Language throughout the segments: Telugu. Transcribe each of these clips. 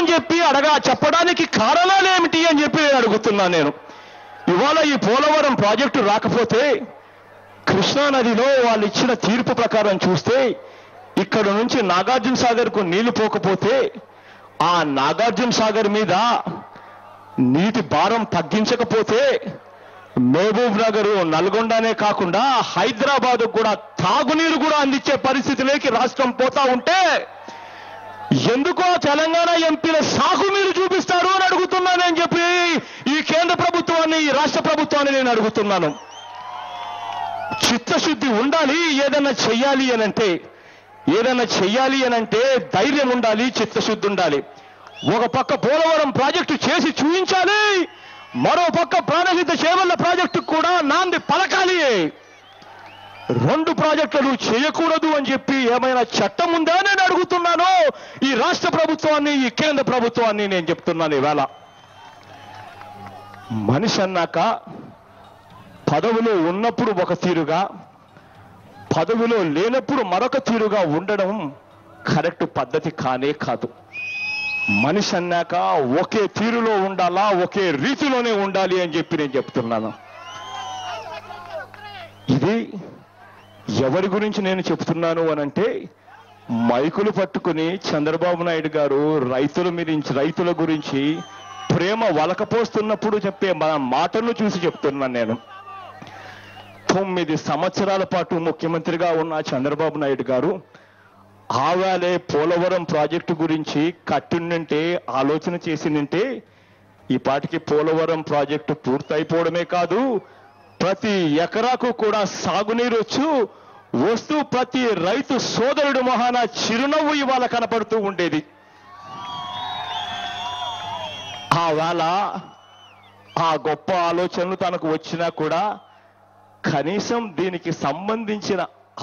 అని చెప్పి చెప్పడానికి కారణాలు ఏమిటి అని చెప్పి నేను అడుగుతున్నా. నేను ఇవాళ ఈ పోలవరం ప్రాజెక్టు రాకపోతే కృష్ణానదిలో వాళ్ళు ఇచ్చిన తీర్పు ప్రకారం చూస్తే ఇక్కడ నుంచి నాగార్జున సాగర్కు నీళ్లు పోకపోతే ఆ నాగార్జున సాగర్ మీద నీటి భారం తగ్గించకపోతే మహబూబ్ నగర్ నల్గొండనే కాకుండా హైదరాబాద్ కూడా తాగునీరు కూడా అందించే పరిస్థితిలోకి రాష్ట్రం పోతా ఉంటే ఎందుకో తెలంగాణ ఎంపీల సాగు మీరు చూపిస్తారు అని అడుగుతున్నానని చెప్పి ఈ కేంద్ర ప్రభుత్వాన్ని ఈ రాష్ట్ర ప్రభుత్వాన్ని నేను అడుగుతున్నాను. చిత్తశుద్ధి ఉండాలి. ఏదైనా చెయ్యాలి అనంటే ధైర్యం ఉండాలి, చిత్తశుద్ధి ఉండాలి. ఒక పక్క పోలవరం ప్రాజెక్టు చేసి చూపించాలి, మరో పక్క ప్రాణహిత చేవళ్ల ప్రాజెక్టు కూడా నాంది పలకాలి. రెండు ప్రాజెక్టులు చేయకూడదు అని చెప్పి ఏమైనా చట్టం ఉందా నేను అడుగుతున్నాను ఈ రాష్ట్ర ప్రభుత్వాన్ని, ఈ కేంద్ర ప్రభుత్వాన్ని నేను చెప్తున్నాను. ఈవేళ మనిషి అన్నాక పదవిలో ఉన్నప్పుడు ఒక తీరుగా, పదవిలో లేనప్పుడు మరొక తీరుగా ఉండడం కరెక్ట్ పద్ధతి కానే కాదు. మనిషి అన్నాక ఒకే తీరులో ఉండాలా, ఒకే రీతిలోనే ఉండాలి అని చెప్పి నేను చెప్తున్నాను. ఇది ఎవరి గురించి నేను చెప్తున్నాను అనంటే మైకులు పట్టుకుని చంద్రబాబు నాయుడు గారు రైతుల గురించి ప్రేమ వలకపోస్తున్నప్పుడు చెప్పే మాటలను చూసి చెప్తున్నాను. నేను 9 సంవత్సరాల పాటు ముఖ్యమంత్రిగా ఉన్న చంద్రబాబు నాయుడు గారు ఆవేళే పోలవరం ప్రాజెక్టు గురించి కట్టింటే ఆలోచన చేసిందంటే ఈ పాటికి పోలవరం ప్రాజెక్టు పూర్తయిపోవడమే కాదు, ప్రతి ఎకరాకు కూడా సాగునీరు వస్తూ ప్రతి రైతు సోదరుడు మొహాన చిరునవ్వు ఇవాళ కనపడుతూ ఉండేది. ఆవేళ ఆ గొప్ప ఆలోచనలు తనకు వచ్చినా కూడా కనీసం దీనికి సంబంధించిన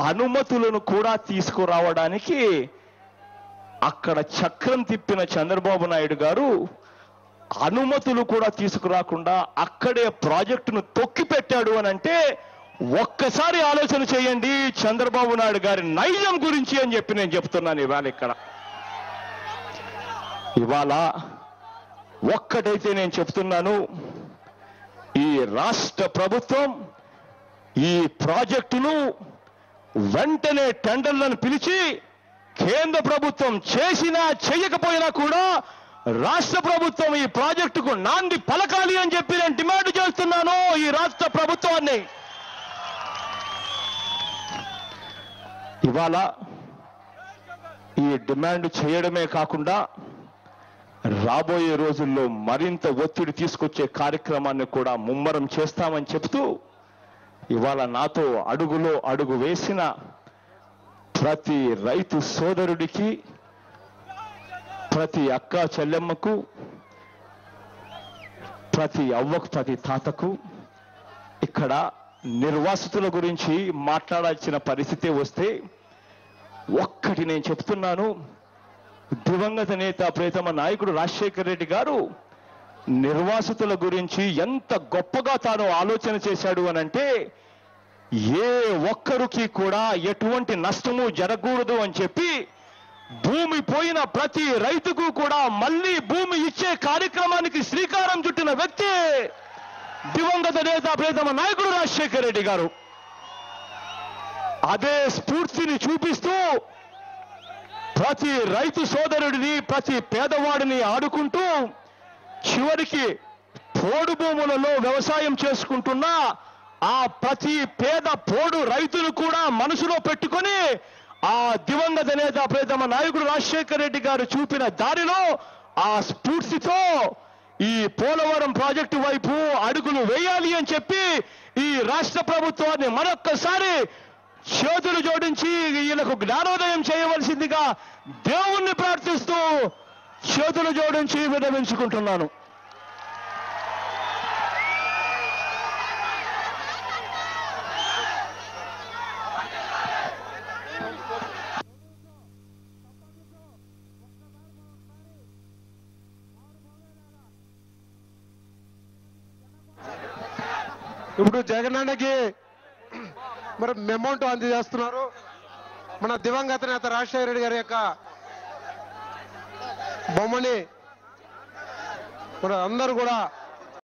అనుమతులను కూడా తీసుకురావడానికి అక్కడ చక్రం తిప్పిన చంద్రబాబు నాయుడు గారు అనుమతులు కూడా తీసుకురాకుండా అక్కడే ప్రాజెక్టును తొక్కిపెట్టాడు అని అంటే ఒక్కసారి ఆలోచన చేయండి చంద్రబాబు నాయుడు గారి నైజం గురించి అని చెప్పి నేను చెప్తున్నాను. ఇవాళ ఒక్కటైతే నేను చెప్తున్నాను, ఈ రాష్ట్ర ప్రభుత్వం ఈ ప్రాజెక్టును వెంటనే టెండర్లను పిలిచి కేంద్ర ప్రభుత్వం చేసినా చేయకపోయినా కూడా రాష్ట్ర ప్రభుత్వం ఈ ప్రాజెక్టుకు నాంది పలకాలి అని చెప్పి నేను డిమాండ్ చేస్తున్నాను ఈ రాష్ట్ర ప్రభుత్వాన్ని. ఇవాళ ఈ డిమాండ్ చేయడమే కాకుండా రాబోయే రోజుల్లో మరింత ఒత్తిడి తీసుకొచ్చే కార్యక్రమాన్ని కూడా ముమ్మరం చేస్తామని చెప్తూ ఇవాళ నాతో అడుగులో అడుగు వేసిన ప్రతి రైతు సోదరుడికి, ప్రతి అక్క చెల్లెమ్మకు, ప్రతి అవ్వకు, ప్రతి తాతకు ఇక్కడ నిర్వాసితుల గురించి మాట్లాడాల్సిన పరిస్థితి వస్తే ఒక్కటి నేను చెప్తున్నాను, దివంగత నేత ప్రియతమ నాయకుడు రాజశేఖర రెడ్డి గారు నిర్వాసితుల గురించి ఎంత గొప్పగా తాను ఆలోచన చేశాడు అనంటే ఏ ఒక్కరికి కూడా ఎటువంటి నష్టము జరగకూడదు అని చెప్పి భూమి పోయిన ప్రతి రైతుకు కూడా మళ్ళీ భూమి ఇచ్చే కార్యక్రమానికి శ్రీకారం చుట్టిన వ్యక్తి దివంగత నేత ప్రియతమ నాయకుడు రాజశేఖర రెడ్డి గారు. అదే స్ఫూర్తిని చూపిస్తూ ప్రతి రైతు సోదరుడిని, ప్రతి పేదవాడిని ఆడుకుంటూ చివరికి పోడు భూములలో వ్యవసాయం చేసుకుంటున్న ఆ ప్రతి పేద పోడు రైతులు కూడా మనసులో పెట్టుకొని ఆ దివంగత నేత ప్రియతమ నాయకుడు రాజశేఖర రెడ్డి గారు చూపిన దారిలో ఆ స్ఫూర్తితో ఈ పోలవరం ప్రాజెక్టు వైపు అడుగులు వేయాలి అని చెప్పి ఈ రాష్ట్ర ప్రభుత్వాన్ని మరొక్కసారి చేతులు జోడించి ఈయనకు జ్ఞానోదయం చేయవలసిందిగా దేవుణ్ణి ప్రార్థిస్తూ చేతులు జోడించి విన్నవించుకుంటున్నాను. ఇప్పుడు జగనన్నకి మరి మెమోంటో అందజేస్తున్నారు. మన దివంగత నేత రాజశేఖర రెడ్డి గారి యొక్క బొమ్మని మరి అందరూ కూడా